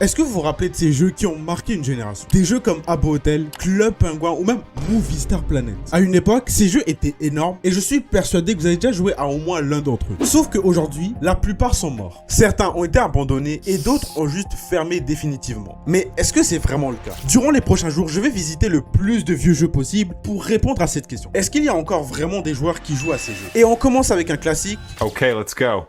Est-ce que vous vous rappelez de ces jeux qui ont marqué une génération? Des jeux comme Habbo Hotel, Club Penguin ou même Movie Star Planet. À une époque, ces jeux étaient énormes et je suis persuadé que vous avez déjà joué à au moins l'un d'entre eux. Sauf qu'aujourd'hui, la plupart sont morts. Certains ont été abandonnés et d'autres ont juste fermé définitivement. Mais est-ce que c'est vraiment le cas? Durant les prochains jours, je vais visiter le plus de vieux jeux possible pour répondre à cette question. Est-ce qu'il y a encore vraiment des joueurs qui jouent à ces jeux? Et on commence avec un classique. Okay, let's go.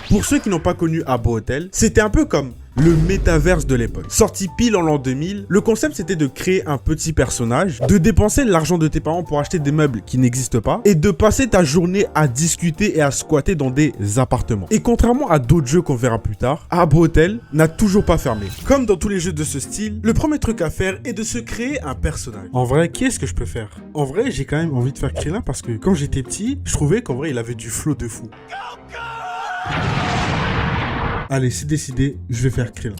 Pour ceux qui n'ont pas connu Habbo Hotel, c'était un peu comme le métaverse de l'époque. Sorti pile en l'an 2000, le concept c'était de créer un petit personnage, de dépenser l'argent de tes parents pour acheter des meubles qui n'existent pas et de passer ta journée à discuter et à squatter dans des appartements. Et contrairement à d'autres jeux qu'on verra plus tard, Habbo Hotel n'a toujours pas fermé. Comme dans tous les jeux de ce style, le premier truc à faire est de se créer un personnage. En vrai, qu'est-ce que je peux faire? En vrai, j'ai quand même envie de faire Krillin parce que quand j'étais petit, je trouvais qu'en vrai il avait du flow de fou. Allez, c'est décidé, je vais faire Krillin.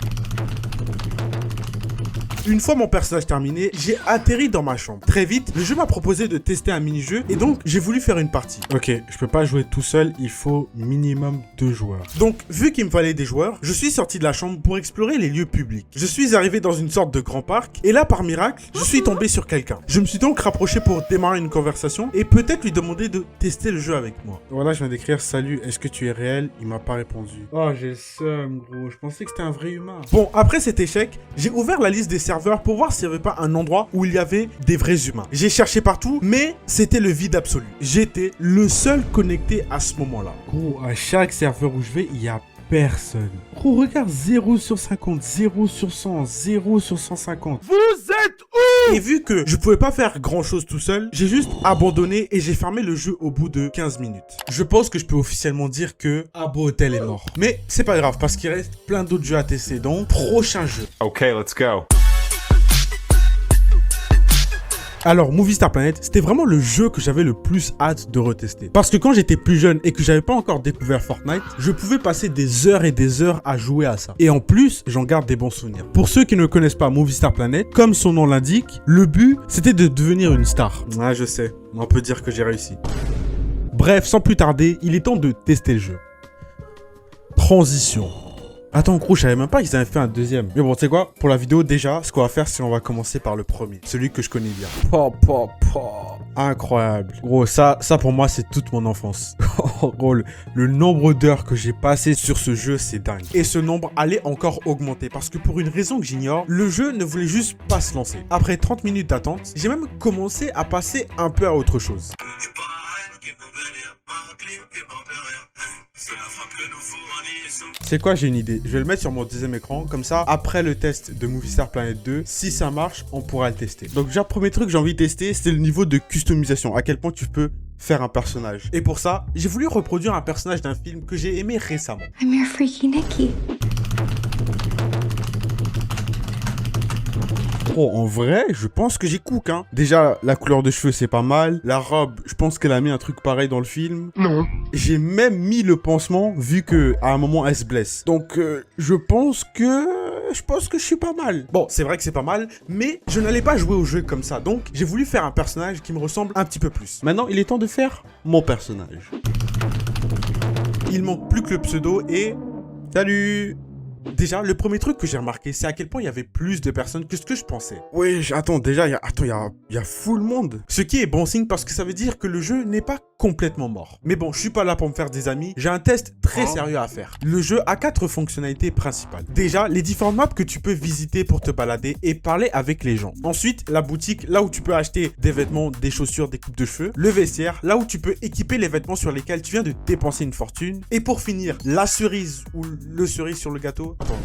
Une fois mon personnage terminé, j'ai atterri dans ma chambre. Très vite, le jeu m'a proposé de tester un mini-jeu et donc j'ai voulu faire une partie. Ok, je peux pas jouer tout seul, il faut minimum 2 joueurs. Donc, vu qu'il me fallait des joueurs, je suis sorti de la chambre pour explorer les lieux publics. Je suis arrivé dans une sorte de grand parc et là, par miracle, je suis tombé sur quelqu'un. Je me suis donc rapproché pour démarrer une conversation et peut-être lui demander de tester le jeu avec moi. Voilà, je viens d'écrire « Salut, est-ce que tu es réel ?» Il m'a pas répondu. Oh, j'ai le seum, gros. Je pensais que c'était un vrai humain. Bon, après cet échec, j'ai ouvert la liste des serveurs pour voir s'il n'y avait pas un endroit où il y avait des vrais humains. J'ai cherché partout, mais c'était le vide absolu. J'étais le seul connecté à ce moment-là. Gros, à chaque serveur où je vais, il y a personne. Gros, regarde, 0 sur 50, 0 sur 100, 0 sur 150. Vous êtes où? Et vu que je pouvais pas faire grand chose tout seul, j'ai juste abandonné et j'ai fermé le jeu au bout de 15 minutes. Je pense que je peux officiellement dire que Habbo Hotel est mort. Mais c'est pas grave parce qu'il reste plein d'autres jeux à tester. Donc, prochain jeu. Okay, let's go. Alors, Movie Star Planet, c'était vraiment le jeu que j'avais le plus hâte de retester. Parce que quand j'étais plus jeune et que j'avais pas encore découvert Fortnite, je pouvais passer des heures et des heures à jouer à ça. Et en plus, j'en garde des bons souvenirs. Pour ceux qui ne connaissent pas Movie Star Planet, comme son nom l'indique, le but, c'était de devenir une star. Ah, je sais, on peut dire que j'ai réussi. Bref, sans plus tarder, il est temps de tester le jeu. Transition. Attends, gros, je savais même pas qu'ils avaient fait un deuxième. Mais bon, tu sais quoi? Pour la vidéo, déjà, ce qu'on va faire, c'est qu'on va commencer par le premier. Celui que je connais bien. Incroyable. Gros, ça pour moi, c'est toute mon enfance. Gros, le nombre d'heures que j'ai passé sur ce jeu, c'est dingue. Et ce nombre allait encore augmenter. Parce que pour une raison que j'ignore, le jeu ne voulait juste pas se lancer. Après 30 minutes d'attente, j'ai même commencé à passer un peu à autre chose. C'est quoi, j'ai une idée. Je vais le mettre sur mon deuxième écran. Comme ça, après le test de Movie Star Planet 2, si ça marche, on pourra le tester. Donc déjà, premier truc que j'ai envie de tester, c'est le niveau de customisation. À quel point tu peux faire un personnage. Et pour ça, j'ai voulu reproduire un personnage d'un film que j'ai aimé récemment. I'm your freaky Nikki. Oh, en vrai, je pense que j'ai cook, hein. Déjà, la couleur de cheveux, c'est pas mal. La robe, je pense qu'elle a mis un truc pareil dans le film. Non. J'ai même mis le pansement, vu que à un moment, elle se blesse. Donc, je pense que je suis pas mal. Bon, c'est vrai que c'est pas mal, mais je n'allais pas jouer au jeu comme ça. Donc, j'ai voulu faire un personnage qui me ressemble un petit peu plus. Maintenant, il est temps de faire mon personnage. Il manque plus que le pseudo et... Salut! Déjà, le premier truc que j'ai remarqué, c'est à quel point il y avait plus de personnes que ce que je pensais. Oui, attends, déjà, il y a full monde. Ce qui est bon signe parce que ça veut dire que le jeu n'est pas complètement mort. Mais bon, je suis pas là pour me faire des amis. J'ai un test très sérieux à faire. Le jeu a 4 fonctionnalités principales. Déjà, les différentes maps que tu peux visiter pour te balader et parler avec les gens. Ensuite, la boutique, là où tu peux acheter des vêtements, des chaussures, des coupes de cheveux. Le vestiaire, là où tu peux équiper les vêtements sur lesquels tu viens de dépenser une fortune. Et pour finir, la cerise ou le cerise sur le gâteau. Attends,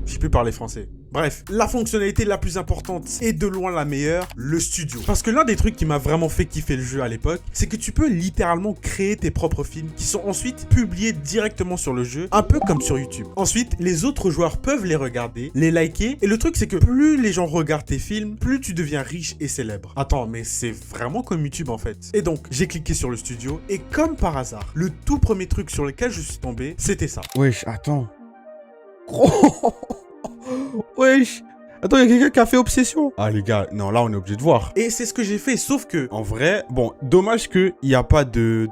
je sais plus parler français. Bref, la fonctionnalité la plus importante et de loin la meilleure, le studio. Parce que l'un des trucs qui m'a vraiment fait kiffer le jeu à l'époque, c'est que tu peux littéralement créer tes propres films qui sont ensuite publiés directement sur le jeu, un peu comme sur YouTube. Ensuite, les autres joueurs peuvent les regarder, les liker, et le truc c'est que plus les gens regardent tes films, plus tu deviens riche et célèbre. Attends, mais c'est vraiment comme YouTube en fait. Et donc, j'ai cliqué sur le studio, et comme par hasard, le tout premier truc sur lequel je suis tombé, c'était ça. Wesh, attends. Wesh, Attends, il y a quelqu'un qui a fait Obsession. Ah les gars, non, là on est obligé de voir. Et c'est ce que j'ai fait, sauf que, en vrai, bon, dommage qu'il n'y a pas de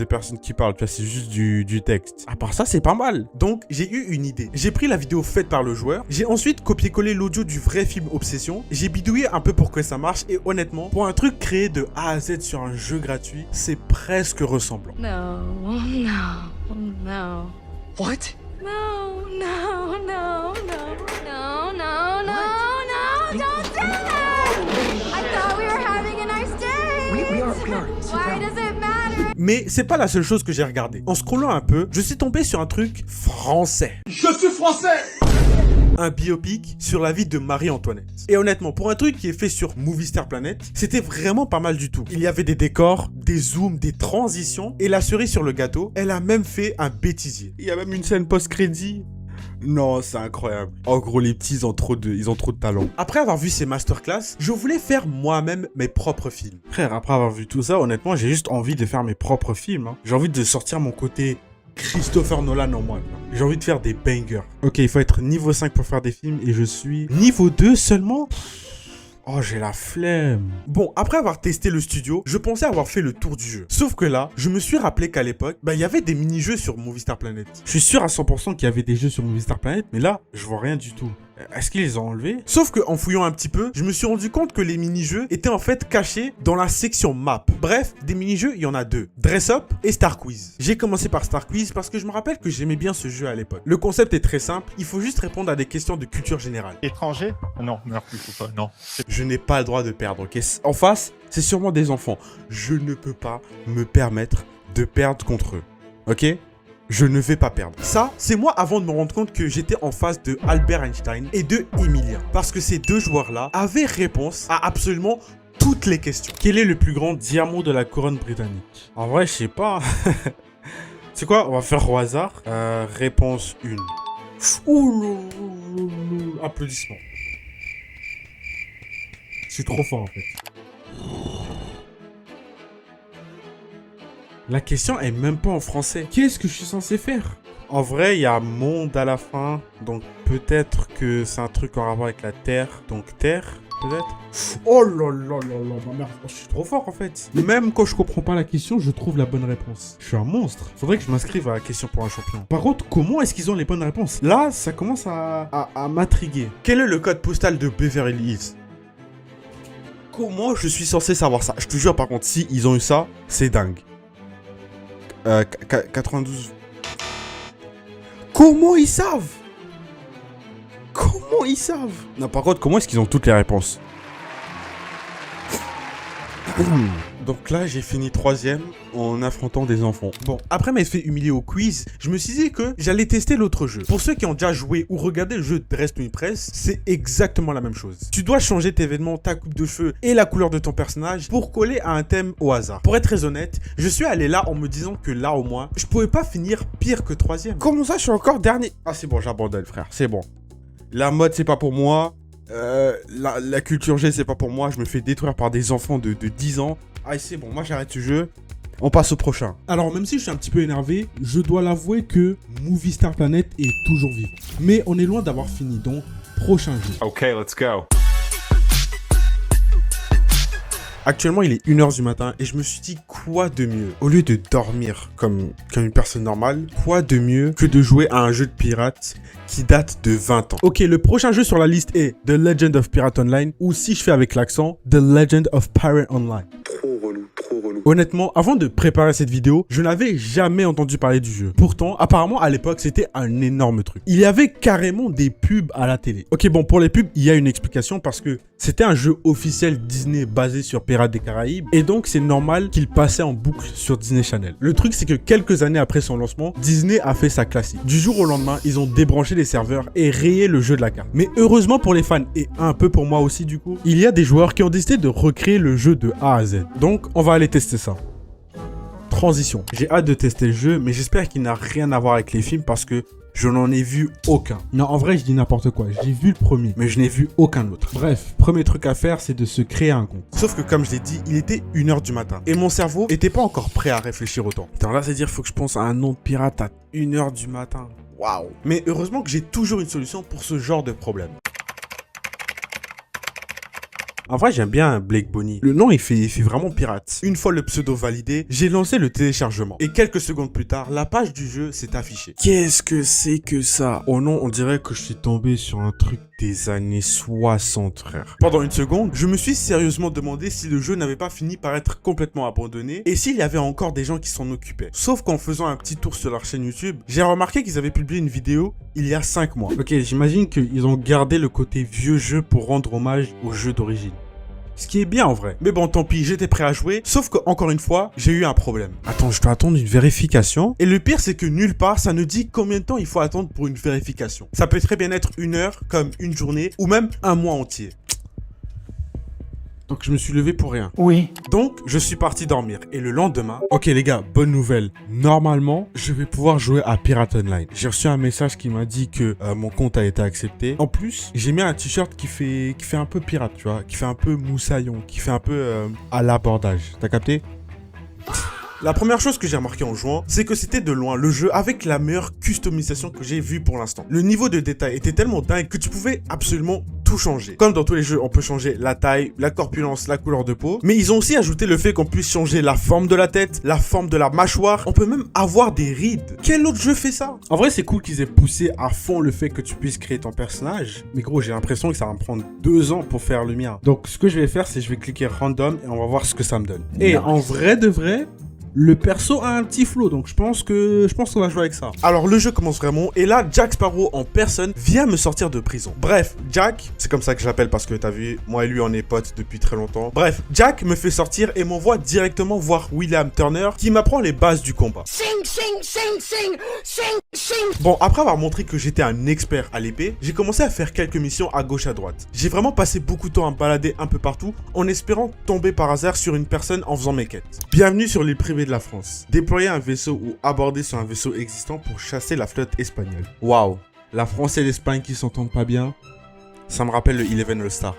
personnes qui parlent, tu vois, c'est juste du texte. À part ça, c'est pas mal. Donc, j'ai eu une idée. J'ai pris la vidéo faite par le joueur, j'ai ensuite copié-collé l'audio du vrai film Obsession, j'ai bidouillé un peu pour que ça marche, et honnêtement, pour un truc créé de A à Z sur un jeu gratuit, c'est presque ressemblant. No, no, no. What? No, no, no, no, no, no, no, don't do that! I thought we were having a nice day! We are. Sit Why down. does it matter? Mais c'est pas la seule chose que j'ai regardé. En scrollant un peu, je suis tombé sur un truc français. Je suis français! Un biopic sur la vie de Marie-Antoinette. Et honnêtement, pour un truc qui est fait sur Movie Star Planet, c'était vraiment pas mal du tout. Il y avait des décors, des zooms, des transitions, et la cerise sur le gâteau, elle a même fait un bêtisier. Il y a même une scène post-crédit. Non, c'est incroyable. En gros, les petits, ils ont trop de talent. Après avoir vu ces masterclass, je voulais faire moi-même mes propres films. Frère, après avoir vu tout ça, honnêtement, j'ai juste envie de faire mes propres films. J'ai envie de sortir mon côté Christopher Nolan en moi. J'ai envie de faire des bangers. Ok, il faut être niveau 5 pour faire des films et je suis niveau 2 seulement. Oh, j'ai la flemme. Bon, après avoir testé le studio, je pensais avoir fait le tour du jeu. Sauf que là, je me suis rappelé qu'à l'époque, il y avait des mini-jeux sur Movie Star Planet. Je suis sûr à 100% qu'il y avait des jeux sur Movie Star Planet, mais là, je vois rien du tout. Est-ce qu'ils les ont enlevés? Sauf que en fouillant un petit peu, je me suis rendu compte que les mini-jeux étaient en fait cachés dans la section map. Bref, des mini-jeux, il y en a deux. Dress Up et Star Quiz. J'ai commencé par Star Quiz parce que je me rappelle que j'aimais bien ce jeu à l'époque. Le concept est très simple, il faut juste répondre à des questions de culture générale. Étranger? Non, merde, il faut pas, non. Je n'ai pas le droit de perdre, ok? En face, c'est sûrement des enfants. Je ne peux pas me permettre de perdre contre eux, ok? Je ne vais pas perdre. Ça, c'est moi avant de me rendre compte que j'étais en face de Albert Einstein et de Emilien. Parce que ces deux joueurs-là avaient réponse à absolument toutes les questions. Quel est le plus grand diamant de la couronne britannique? En vrai, je sais pas. C'est quoi? On va faire au hasard. Réponse 1. Ouh, applaudissements. Je suis trop fort en fait. La question est même pas en français. Qu'est-ce que je suis censé faire? En vrai, il y a monde à la fin. Donc peut-être que c'est un truc en rapport avec la Terre. Donc Terre, peut-être. Oh là là là là, ma mère. Je suis trop fort en fait. Même quand je comprends pas la question, je trouve la bonne réponse. Je suis un monstre. Faudrait que je m'inscrive à la question pour un champion. Par contre, comment est-ce qu'ils ont les bonnes réponses? Là, ça commence à m'intriguer. Quel est le code postal de Beverly Hills? Comment je suis censé savoir ça? Je te jure, par contre, si ils ont eu ça, c'est dingue. 92. Comment ils savent? Comment ils savent? Non, par contre, comment est-ce qu'ils ont toutes les réponses? Donc là, j'ai fini 3ème en affrontant des enfants. Bon, après m'être fait humilier au quiz, je me suis dit que j'allais tester l'autre jeu. Pour ceux qui ont déjà joué ou regardé le jeu Dress to Impress, c'est exactement la même chose. Tu dois changer tes vêtements, ta coupe de cheveux et la couleur de ton personnage pour coller à un thème au hasard. Pour être très honnête, je suis allé là en me disant que là au moins, je pouvais pas finir pire que 3ème. Comment ça, je suis encore dernier? Ah c'est bon, j'abandonne frère, c'est bon. La mode, c'est pas pour moi. La culture G, c'est pas pour moi. Je me fais détruire par des enfants de 10 ans. Ah, c'est bon, moi j'arrête ce jeu. On passe au prochain. Alors, même si je suis un petit peu énervé, je dois l'avouer que Movie Star Planet est toujours vivant. Mais on est loin d'avoir fini, donc prochain jeu. Okay, let's go. Actuellement, il est 1h du matin et je me suis dit quoi de mieux? Au lieu de dormir comme une personne normale, quoi de mieux que de jouer à un jeu de pirate qui date de 20 ans? Ok, le prochain jeu sur la liste est The Legend of Pirate Online, ou si je fais avec l'accent, The Legend of Pirate Online. Trop relou, trop relou. Honnêtement, avant de préparer cette vidéo, je n'avais jamais entendu parler du jeu. Pourtant, apparemment, à l'époque, c'était un énorme truc. Il y avait carrément des pubs à la télé. Ok, bon, pour les pubs, il y a une explication parce que c'était un jeu officiel Disney basé sur Pirates des Caraïbes et donc c'est normal qu'il passait en boucle sur Disney Channel. Le truc, c'est que quelques années après son lancement, Disney a fait sa classique. Du jour au lendemain, ils ont débranché les serveurs et rayé le jeu de la carte. Mais heureusement pour les fans et un peu pour moi aussi du coup, il y a des joueurs qui ont décidé de recréer le jeu de A à Z. Donc, on va aller tester ça. Transition. J'ai hâte de tester le jeu, mais j'espère qu'il n'a rien à voir avec les films parce que je n'en ai vu aucun. Non, en vrai, je dis n'importe quoi. J'ai vu le premier, mais je n'ai vu aucun autre. Bref, premier truc à faire, c'est de se créer un compte. Sauf que, comme je l'ai dit, il était 1h du matin. Et mon cerveau n'était pas encore prêt à réfléchir autant. Putain, là, c'est-à-dire, faut que je pense à un nom de pirate à 1h du matin. Waouh. Mais heureusement que j'ai toujours une solution pour ce genre de problème. En vrai, j'aime bien Blake Bonnie. Le nom, il fait vraiment pirate. Une fois le pseudo validé, j'ai lancé le téléchargement. Et quelques secondes plus tard, la page du jeu s'est affichée. Qu'est-ce que c'est que ça? Oh non, on dirait que je suis tombé sur un truc des années 60, frère. Pendant une seconde, je me suis sérieusement demandé si le jeu n'avait pas fini par être complètement abandonné et s'il y avait encore des gens qui s'en occupaient. Sauf qu'en faisant un petit tour sur leur chaîne YouTube, j'ai remarqué qu'ils avaient publié une vidéo il y a 5 mois. Ok, j'imagine qu'ils ont gardé le côté vieux jeu pour rendre hommage au jeu d'origine. Ce qui est bien en vrai. Mais bon, tant pis, j'étais prêt à jouer. Sauf que, encore une fois, j'ai eu un problème. Attends, je dois attendre une vérification. Et le pire, c'est que nulle part, ça ne dit combien de temps il faut attendre pour une vérification. Ça peut très bien être 1 heure, comme une journée, ou même un mois entier. Donc je me suis levé pour rien. Oui. Donc je suis parti dormir. Et le lendemain... Ok les gars, bonne nouvelle. Normalement, je vais pouvoir jouer à Pirate Online. J'ai reçu un message qui m'a dit que mon compte a été accepté. En plus, j'ai mis un t-shirt qui fait un peu pirate, tu vois. Qui fait un peu moussaillon. Qui fait un peu à l'abordage. T'as capté? La première chose que j'ai remarqué en jouant, c'est que c'était de loin le jeu avec la meilleure customisation que j'ai vue pour l'instant. Le niveau de détail était tellement dingue que tu pouvais absolument tout changer. Comme dans tous les jeux, on peut changer la taille, la corpulence, la couleur de peau. Mais ils ont aussi ajouté le fait qu'on puisse changer la forme de la tête, la forme de la mâchoire. On peut même avoir des rides. Quel autre jeu fait ça? En vrai, c'est cool qu'ils aient poussé à fond le fait que tu puisses créer ton personnage. Mais gros, j'ai l'impression que ça va me prendre 2 ans pour faire le mien. Donc, ce que je vais faire, c'est que je vais cliquer random et on va voir ce que ça me donne. Et en vrai de vrai... le perso a un petit flow, donc je pense qu'on va jouer avec ça. Alors le jeu commence vraiment, et là Jack Sparrow en personne vient me sortir de prison. Bref, Jack, c'est comme ça que je l'appelle parce que t'as vu, moi et lui on est potes depuis très longtemps. Bref, Jack me fait sortir et m'envoie directement voir William Turner qui m'apprend les bases du combat. Bon, après avoir montré que j'étais un expert à l'épée, j'ai commencé à faire quelques missions à gauche à droite. J'ai vraiment passé beaucoup de temps à me balader un peu partout en espérant tomber par hasard sur une personne en faisant mes quêtes. Bienvenue sur l'île privée de la France. Déployer un vaisseau ou aborder sur un vaisseau existant pour chasser la flotte espagnole. Waouh, la France et l'Espagne qui s'entendent pas bien, ça me rappelle le Eleven All-Star.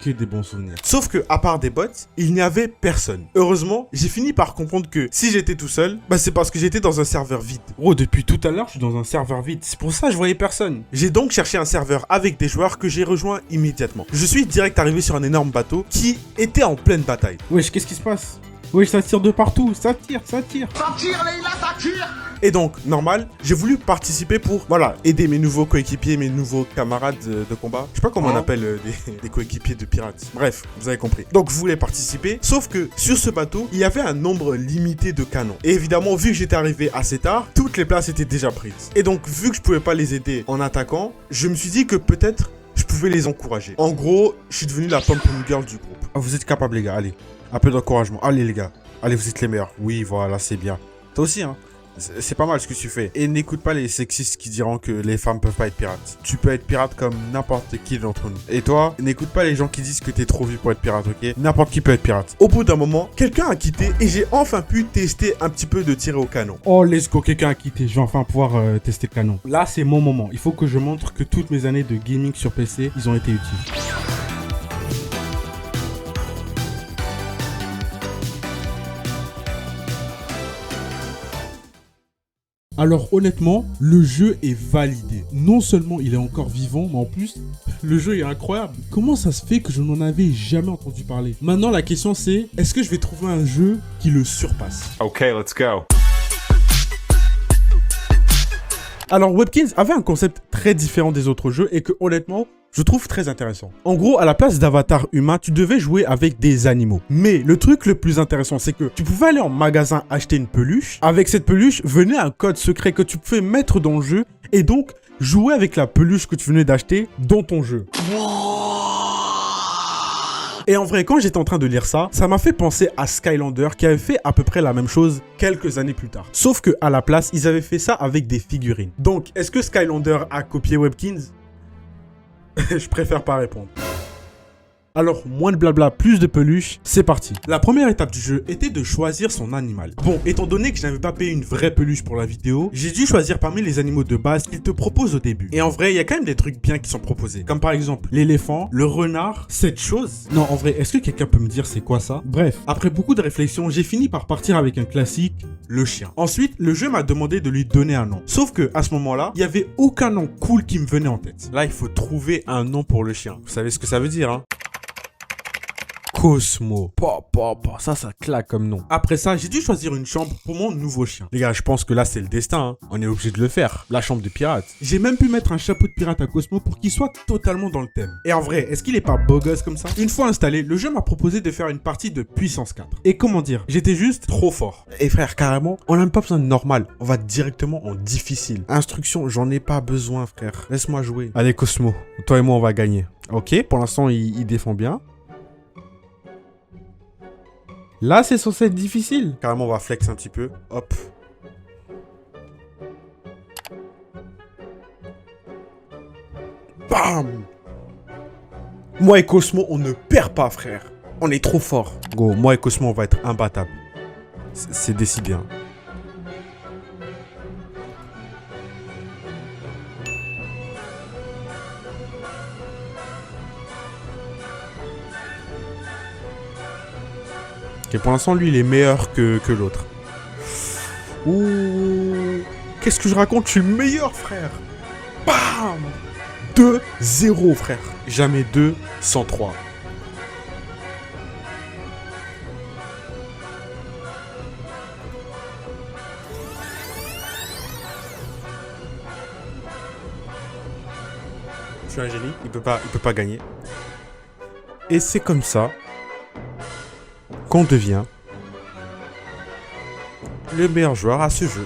Que des bons souvenirs. Sauf que, à part des bots, il n'y avait personne. Heureusement, j'ai fini par comprendre que si j'étais tout seul, bah c'est parce que j'étais dans un serveur vide. Gros, depuis tout à l'heure, je suis dans un serveur vide. C'est pour ça que je voyais personne. J'ai donc cherché un serveur avec des joueurs que j'ai rejoint immédiatement. Je suis direct arrivé sur un énorme bateau qui était en pleine bataille. Wesh, qu'est-ce qui se passe? Wesh, ça tire de partout. Ça tire, ça tire. Ça tire, Leïla, ça tire. Et donc, normal, j'ai voulu participer pour, voilà, aider mes nouveaux coéquipiers, mes nouveaux camarades de combat. Je sais pas comment on appelle des coéquipiers de pirates. Bref, vous avez compris. Donc, je voulais participer, sauf que sur ce bateau, il y avait un nombre limité de canons. Et évidemment, vu que j'étais arrivé assez tard, toutes les places étaient déjà prises. Et donc, vu que je pouvais pas les aider en attaquant, je me suis dit que peut-être je pouvais les encourager. En gros, je suis devenu la pom-pom girl du groupe. Oh, vous êtes capables, les gars, allez. Un peu d'encouragement. Allez, les gars. Allez, vous êtes les meilleurs. Oui, voilà, c'est bien. Toi aussi, hein. C'est pas mal ce que tu fais. Et n'écoute pas les sexistes qui diront que les femmes peuvent pas être pirates. Tu peux être pirate comme n'importe qui d'entre nous. Et toi, n'écoute pas les gens qui disent que t'es trop vieux pour être pirate, ok? N'importe qui peut être pirate. Au bout d'un moment, quelqu'un a quitté et j'ai enfin pu tester un petit peu de tirer au canon. Oh, let's go, quelqu'un a quitté. Je vais enfin pouvoir tester le canon. Là, c'est mon moment. Il faut que je montre que toutes mes années de gaming sur PC, ils ont été utiles. Alors honnêtement, le jeu est validé. Non seulement il est encore vivant, mais en plus, le jeu est incroyable. Comment ça se fait que je n'en avais jamais entendu parler? Maintenant, la question c'est, est-ce que je vais trouver un jeu qui le surpasse? Okay, let's go. Alors Webkinz avait un concept très différent des autres jeux et que honnêtement, je trouve très intéressant. En gros, à la place d'avatar humain, tu devais jouer avec des animaux. Mais le truc le plus intéressant, c'est que tu pouvais aller en magasin acheter une peluche. Avec cette peluche, venait un code secret que tu pouvais mettre dans le jeu et donc jouer avec la peluche que tu venais d'acheter dans ton jeu. Et en vrai, quand j'étais en train de lire ça, ça m'a fait penser à Skylander qui avait fait à peu près la même chose quelques années plus tard. Sauf que à la place, ils avaient fait ça avec des figurines. Donc, est-ce que Skylander a copié Webkinz? Je préfère pas répondre. Alors, moins de blabla, plus de peluches, c'est parti. La première étape du jeu était de choisir son animal. Bon, étant donné que je n'avais pas payé une vraie peluche pour la vidéo, j'ai dû choisir parmi les animaux de base qu'ils te proposent au début. Et en vrai, il y a quand même des trucs bien qui sont proposés. Comme par exemple, l'éléphant, le renard, cette chose. Non, en vrai, est-ce que quelqu'un peut me dire c'est quoi ça? Bref, après beaucoup de réflexions, j'ai fini par partir avec un classique, le chien. Ensuite, le jeu m'a demandé de lui donner un nom. Sauf que, à ce moment-là, il n'y avait aucun nom cool qui me venait en tête. Là, il faut trouver un nom pour le chien. Vous savez ce que ça veut dire, hein? Cosmo. Ça claque comme nom. Après ça, j'ai dû choisir une chambre pour mon nouveau chien. Les gars, je pense que là, c'est le destin. Hein. On est obligé de le faire. La chambre de pirate. J'ai même pu mettre un chapeau de pirate à Cosmo pour qu'il soit totalement dans le thème. Et en vrai, est-ce qu'il est pas beau gosse comme ça? Une fois installé, le jeu m'a proposé de faire une partie de puissance 4. Et comment dire, j'étais juste trop fort. Et frère, carrément, on n'a même pas besoin de normal. On va directement en difficile. Instruction, j'en ai pas besoin, frère. Laisse-moi jouer. Allez, Cosmo, toi et moi, on va gagner. Ok, pour l'instant, il défend bien. Là, c'est censé être difficile. Carrément, on va flex un petit peu. Hop. Bam! Moi et Cosmo, on ne perd pas, frère. On est trop fort. Go, moi et Cosmo, on va être imbattables. C'est décidé, hein. Ok, pour l'instant, lui, il est meilleur que l'autre. Ouh. Qu'est-ce que je raconte? Je suis meilleur, frère. Bam! 2-0, frère. Jamais 2 sans 3. Je suis un génie. Il peut pas gagner. Et c'est comme ça qu'on devient le meilleur joueur à ce jeu.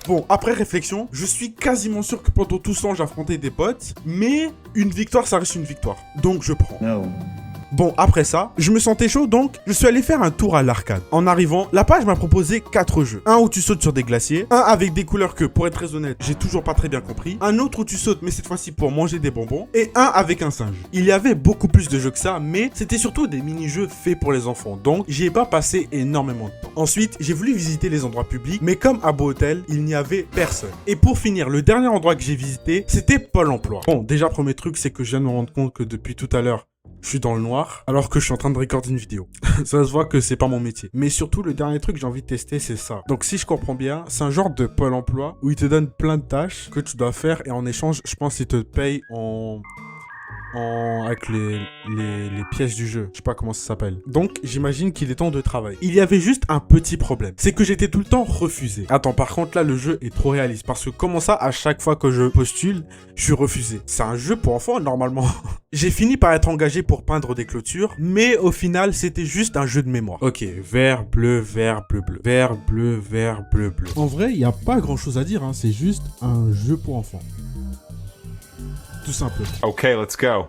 Bon, après réflexion, je suis quasiment sûr que pendant tout ce temps, j'affrontais des bots, mais une victoire, ça reste une victoire. Donc, je prends. No. Bon, après ça, je me sentais chaud, donc je suis allé faire un tour à l'arcade. En arrivant, la page m'a proposé 4 jeux. Un où tu sautes sur des glaciers, un avec des couleurs que, pour être très honnête, j'ai toujours pas très bien compris, un autre où tu sautes, mais cette fois-ci pour manger des bonbons, et un avec un singe. Il y avait beaucoup plus de jeux que ça, mais c'était surtout des mini-jeux faits pour les enfants, donc j'y ai pas passé énormément de temps. Ensuite, j'ai voulu visiter les endroits publics, mais comme à Beau Hôtel, il n'y avait personne. Et pour finir, le dernier endroit que j'ai visité, c'était Pôle Emploi. Bon, déjà, premier truc, c'est que je viens de me rendre compte que depuis tout à l'heure, je suis dans le noir alors que je suis en train de recorder une vidéo. Ça se voit que c'est pas mon métier. Mais surtout, le dernier truc que j'ai envie de tester, c'est ça. Donc si je comprends bien, c'est un genre de Pôle Emploi où il te donne plein de tâches que tu dois faire et en échange, je pense qu'il te paye avec les pièces du jeu. Je sais pas comment ça s'appelle. Donc, j'imagine qu'il est temps de travailler. Il y avait juste un petit problème. C'est que j'étais tout le temps refusé. Attends, par contre, là, le jeu est trop réaliste. Parce que comment ça, à chaque fois que je postule, je suis refusé? C'est un jeu pour enfants, normalement. J'ai fini par être engagé pour peindre des clôtures. Mais au final, c'était juste un jeu de mémoire. Ok, vert, bleu, vert, bleu, bleu. Vert, bleu, vert, bleu, bleu. En vrai, il n'y a pas grand chose à dire. Hein. C'est juste un jeu pour enfants. Tout simplement. Ok, let's go.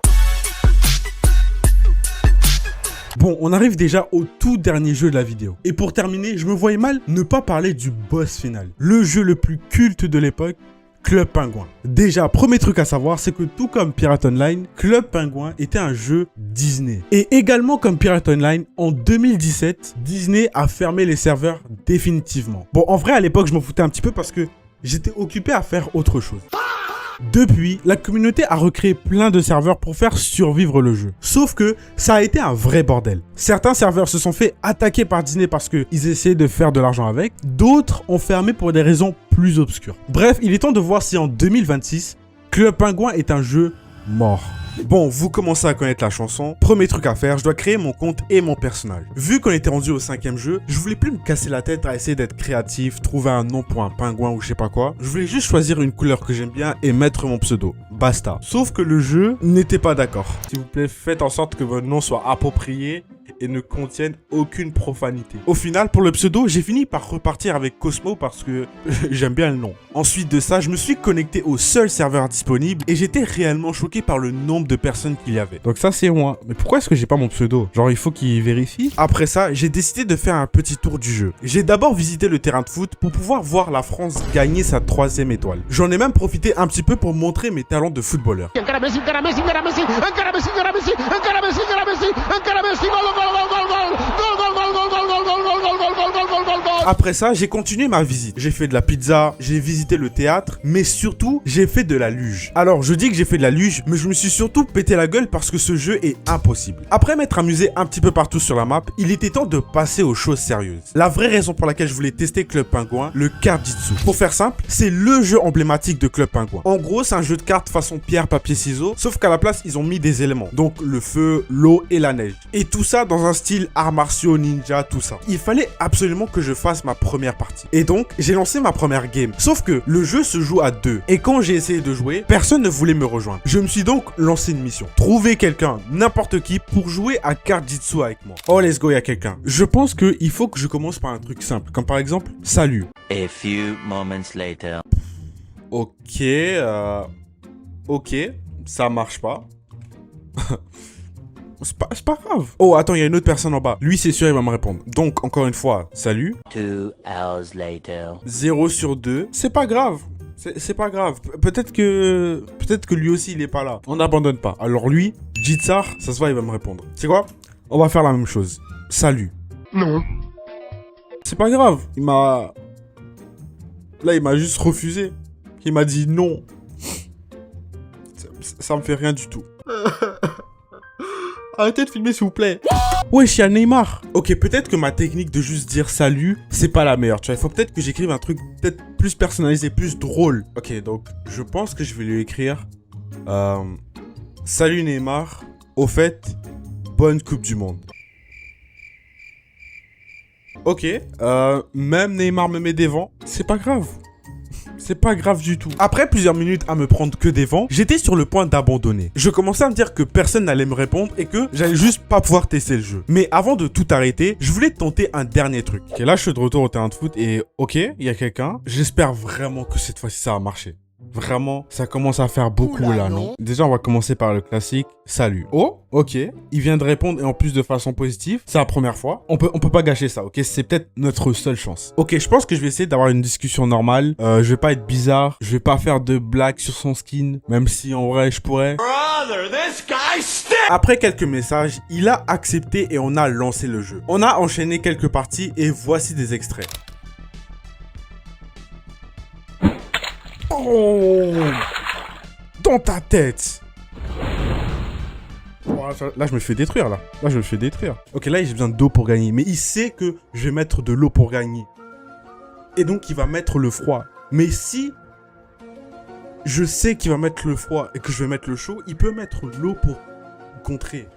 Bon, on arrive déjà au tout dernier jeu de la vidéo. Et pour terminer, je me voyais mal ne pas parler du boss final. Le jeu le plus culte de l'époque, Club Penguin. Déjà, premier truc à savoir, c'est que tout comme Pirate Online, Club Penguin était un jeu Disney. Et également comme Pirate Online, en 2017, Disney a fermé les serveurs définitivement. Bon, en vrai, à l'époque, je m'en foutais un petit peu parce que j'étais occupé à faire autre chose. Depuis, la communauté a recréé plein de serveurs pour faire survivre le jeu. Sauf que ça a été un vrai bordel. Certains serveurs se sont fait attaquer par Disney parce qu'ils essayaient de faire de l'argent avec. D'autres ont fermé pour des raisons plus obscures. Bref, il est temps de voir si en 2026, Club Penguin est un jeu mort. Bon, vous commencez à connaître la chanson. Premier truc à faire, je dois créer mon compte et mon personnage. Vu qu'on était rendu au 5e jeu, je voulais plus me casser la tête à essayer d'être créatif, trouver un nom pour un pingouin ou je sais pas quoi. Je voulais juste choisir une couleur que j'aime bien et mettre mon pseudo. Basta. Sauf que le jeu n'était pas d'accord. S'il vous plaît, faites en sorte que votre nom soit approprié et ne contienne aucune profanité. Au final, pour le pseudo, j'ai fini par repartir avec Cosmo parce que j'aime bien le nom. Ensuite de ça, je me suis connecté au seul serveur disponible et j'étais réellement choqué par le nombre de personnes qu'il y avait. Donc ça, c'est moi. Mais pourquoi est-ce que j'ai pas mon pseudo? Genre, il faut qu'il vérifie. Après ça, j'ai décidé de faire un petit tour du jeu. J'ai d'abord visité le terrain de foot pour pouvoir voir la France gagner sa 3e étoile. J'en ai même profité un petit peu pour montrer mes talents de footballeur. Après ça, j'ai continué ma visite. J'ai fait de la pizza, j'ai visité le théâtre, mais surtout, j'ai fait de la luge. Alors, je dis que j'ai fait de la luge, mais je me suis surtout pété la gueule parce que ce jeu est impossible. Après m'être amusé un petit peu partout sur la map, il était temps de passer aux choses sérieuses. La vraie raison pour laquelle je voulais tester Club Penguin, le Cardjitsu. Pour faire simple, c'est le jeu emblématique de Club Penguin. En gros, c'est un jeu de cartes façon pierre, papier, ciseaux, sauf qu'à la place, ils ont mis des éléments. Donc le feu, l'eau et la neige. Et tout ça dans un style arts martiaux, ninja, tout ça. Il fallait absolument que je fasse ma première partie. Et donc, j'ai lancé ma première game. Sauf que le jeu se joue à 2. Et quand j'ai essayé de jouer, personne ne voulait me rejoindre. Je me suis donc lancé une mission. Trouver quelqu'un, n'importe qui, pour jouer à Cardjitsu avec moi. Oh, let's go, il y a quelqu'un. Je pense qu'il faut que je commence par un truc simple. Comme par exemple, salut. A few moments later. Ok, ça marche pas. C'est pas grave. Oh, attends, il y a une autre personne en bas. Lui, c'est sûr, il va me répondre. Donc, encore une fois, salut. 2 hours later. 0 sur 2. C'est pas grave. C'est pas grave. Peut-être que lui aussi, il est pas là. On n'abandonne pas. Alors lui, Jitsar, ça se voit, il va me répondre. C'est quoi? On va faire la même chose. Salut. Non. C'est pas grave. Là, il m'a juste refusé. Il m'a dit non. Ça me fait rien du tout. Arrêtez de filmer s'il vous plaît. Wesh, y'a Neymar. Ok, peut-être que ma technique de juste dire salut, c'est pas la meilleure. Tu vois, il faut peut-être que j'écrive un truc peut-être plus personnalisé, plus drôle. Ok, donc je pense que je vais lui écrire salut Neymar. Au fait, bonne Coupe du Monde. Ok, même Neymar me met des vents. C'est pas grave. C'est pas grave du tout. Après plusieurs minutes à me prendre que des vents, j'étais sur le point d'abandonner. Je commençais à me dire que personne n'allait me répondre et que j'allais juste pas pouvoir tester le jeu. Mais avant de tout arrêter, je voulais tenter un dernier truc. Ok, là je suis de retour au terrain de foot et ok, il y a quelqu'un. J'espère vraiment que cette fois-ci ça va marcher. Vraiment, ça commence à faire beaucoup là, non? Déjà, on va commencer par le classique. Salut. Oh, ok. Il vient de répondre et en plus de façon positive. C'est la première fois. On peut pas gâcher ça, ok? C'est peut-être notre seule chance. Ok, je pense que je vais essayer d'avoir une discussion normale. Je vais pas être bizarre. Je vais pas faire de blagues sur son skin. Même si en vrai, je pourrais. Après quelques messages, il a accepté et on a lancé le jeu. On a enchaîné quelques parties et voici des extraits. Oh, dans ta tête. Là, je me fais détruire, là. Là, je me fais détruire. Ok, là, j'ai besoin d'eau pour gagner. Mais il sait que je vais mettre de l'eau pour gagner. Et donc, il va mettre le froid. Mais si je sais qu'il va mettre le froid et que je vais mettre le chaud, il peut mettre l'eau pour contrer.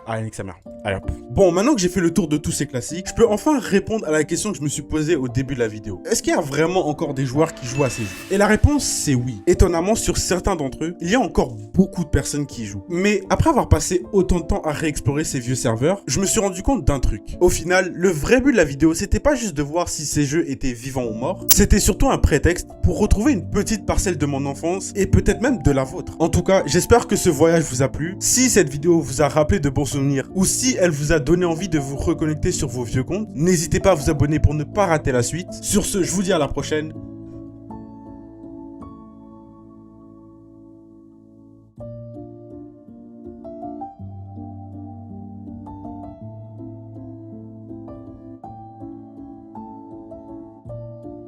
Ah, nique sa mère. Allez hop. Bon, maintenant que j'ai fait le tour de tous ces classiques, je peux enfin répondre à la question que je me suis posée au début de la vidéo. Est-ce qu'il y a vraiment encore des joueurs qui jouent à ces jeux? Et la réponse, c'est oui. Étonnamment, sur certains d'entre eux, il y a encore beaucoup de personnes qui y jouent. Mais après avoir passé autant de temps à réexplorer ces vieux serveurs, je me suis rendu compte d'un truc. Au final, le vrai but de la vidéo, c'était pas juste de voir si ces jeux étaient vivants ou morts, c'était surtout un prétexte pour retrouver une petite parcelle de mon enfance et peut-être même de la vôtre. En tout cas, j'espère que ce voyage vous a plu. Si cette vidéo vous a rappelé de bons souvenirs ou si elle vous a donné envie de vous reconnecter sur vos vieux comptes, n'hésitez pas à vous abonner pour ne pas rater la suite. Sur ce, je vous dis à la prochaine.